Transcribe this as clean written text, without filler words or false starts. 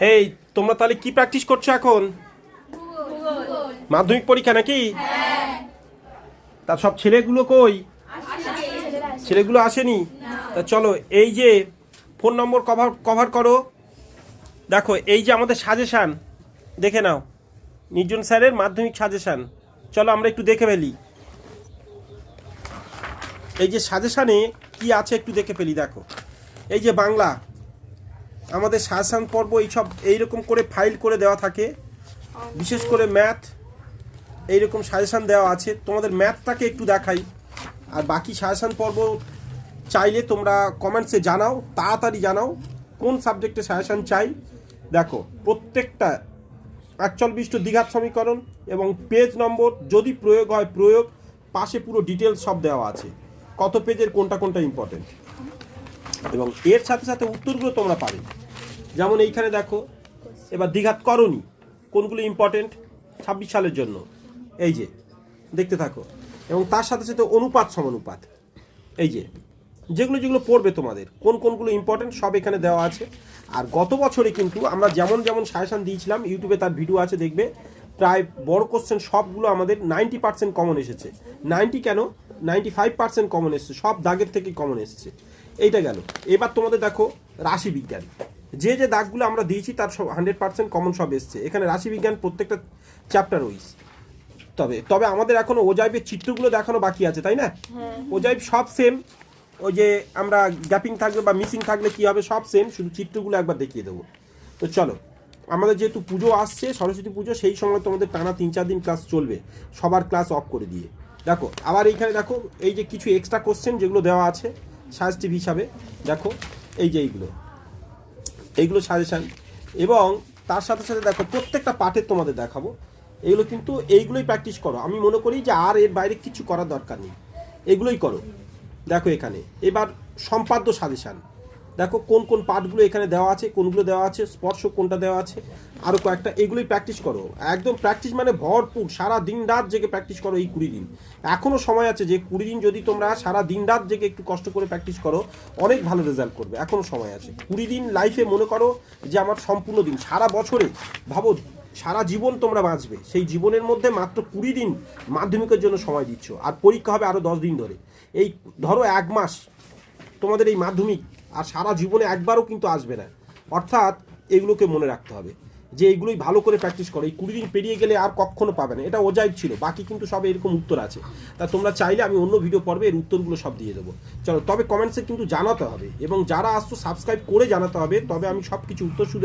এই তোমরা তাহলে কি প্র্যাকটিস করছো এখন? মাধ্যমিক পরীক্ষা নাকি? তার সব ছেলেগুলো কই? ছেলেগুলো আসেনি? তা চলো এই যে ফোন নম্বর কভার করো। দেখো এই যে আমাদের সাজেশান দেখে নাও, নির্জন স্যারের মাধ্যমিক সাজেশান। চলো আমরা একটু দেখে ফেলি এই যে সাজেশানে কি আছে, একটু দেখে ফেলি। দেখো এই যে বাংলা আমাদের সাজেশান পর্ব এইসব এইরকম করে ফাইল করে দেওয়া থাকে। বিশেষ করে ম্যাথ এইরকম সাজেশান দেওয়া আছে। তোমাদের ম্যাথটাকে একটু দেখাই, আর বাকি সাজেশান পর্ব চাইলে তোমরা কমেন্টসে জানাও, তাড়াতাড়ি জানাও কোন সাবজেক্টে সাজেশান চাই। দেখো প্রত্যেকটা একচল্লিষ্ট দ্বিঘাত সমীকরণ এবং পেজ নম্বর, যদি প্রয়োগ হয় প্রয়োগ, পাশে পুরো ডিটেলস সব দেওয়া আছে, কত পেজের কোনটা কোনটা ইম্পর্টেন্ট, এবং এর সাথে সাথে উত্তরগুলো তোমরা পাবে। যেমন এইখানে দেখো এবার দ্বিঘাত করণী কোনগুলো ইম্পর্টেন্ট 26 সালের জন্য, এই যে দেখতে থাকো। এবং তার সাথে সাথে অনুপাত সমানুপাত, এই যে যেগুলো যেগুলো পড়বে তোমাদের কোনগুলো ইম্পর্টেন্ট সব এখানে দেওয়া আছে। আর গত বছরে কিন্তু আমরা যেমন সাজেশান দিয়েছিলাম, ইউটিউবে তার ভিডিও আছে দেখবে, প্রায় বড় কোশ্চেন সবগুলো আমাদের 90% কমন এসেছে। 90 কেন, 95% কমন এসেছে, সব দাগের থেকে কমন এসেছে। এইটা গেল। এবার তোমাদের দেখো রাশিবিজ্ঞান, যে দাগগুলো আমরা দিয়েছি তার সব 100% কমন সব এসছে এখানে। রাশিবিজ্ঞান প্রত্যেকটা চ্যাপ্টার ওয়াইজ। তবে আমাদের এখনো ওজাইবের চিত্রগুলো দেখানো বাকি আছে, তাই না? ওজাইব সব সেম, ওই যে আমরা গ্যাপিং থাকবে বা মিসিং থাকলে কি হবে সব সেম, শুধু চিত্রগুলো একবার দেখিয়ে দেবো। তো চলো, আমাদের যেহেতু পুজো আসছে, সরস্বতী পুজো, সেই সময় তোমাদের টানা 3-4 দিন ক্লাস চলবে, সবার ক্লাস অফ করে দিয়ে। দেখো আবার এইখানে দেখো এই যে কিছু এক্সট্রা কোশ্চেন যেগুলো দেওয়া আছে সাজেস্টিভ হিসাবে, দেখো এই যে এইগুলো সাজেশান। এবং তার সাথে সাথে দেখো প্রত্যেকটা পার্টের তোমাদের দেখাবো, এগুলো কিন্তু এইগুলোই প্র্যাকটিস করো। আমি মনে করি যে আর এর বাইরে কিছু করার দরকার নেই, এগুলোই করো। দেখো এখানে এবার সম্পাদ্য সাজেশান, দেখো কোন কোন পার্টগুলো এখানে দেওয়া আছে, কোনগুলো দেওয়া আছে, স্পর্শ কোনটা দেওয়া আছে, আরও কয়েকটা, এগুলোই প্র্যাকটিস করো। একদম প্র্যাকটিস মানে ভরপুর, সারা দিন রাত জেগে প্র্যাকটিস করো এই 20 দিন। এখনও সময় আছে, যে 20 দিন যদি তোমরা সারা দিন রাত জেগে একটু কষ্ট করে প্র্যাকটিস করো, অনেক ভালো রেজাল্ট করবে। এখনও সময় আছে। 20 দিন লাইফে মনে করো যে আমার সম্পূর্ণ দিন, সারা বছরে ভাবো সারা জীবন তোমরা বাঁচবে, সেই জীবনের মধ্যে মাত্র 20 দিন মাধ্যমিকের জন্য সময় দিচ্ছ, আর পরীক্ষা হবে আরও 10 দিন ধরে। এই ধরো 1 মাস তোমাদের এই মাধ্যমিক, আর সারা জীবনে একবারও কিন্তু আসবে না। অর্থাৎ এগুলোকে মনে রাখতে হবে যে এইগুলোই ভালো করে প্র্যাকটিস করো। এই 20 দিন পেরিয়ে গেলে আর কখনো পাবে না। এটা ওজাইব ছিল, বাকি কিন্তু সব এরকম উত্তর আছে। তা তোমরা চাইলে আমি অন্য ভিডিও পর্বে এর উত্তরগুলো সব দিয়ে দেবো। চলো, তবে কমেন্টসে কিন্তু জানাতে হবে, এবং যারা আসছো সাবস্ক্রাইব করে জানাতে হবে, তবে আমি সব কিছু উত্তর শুধু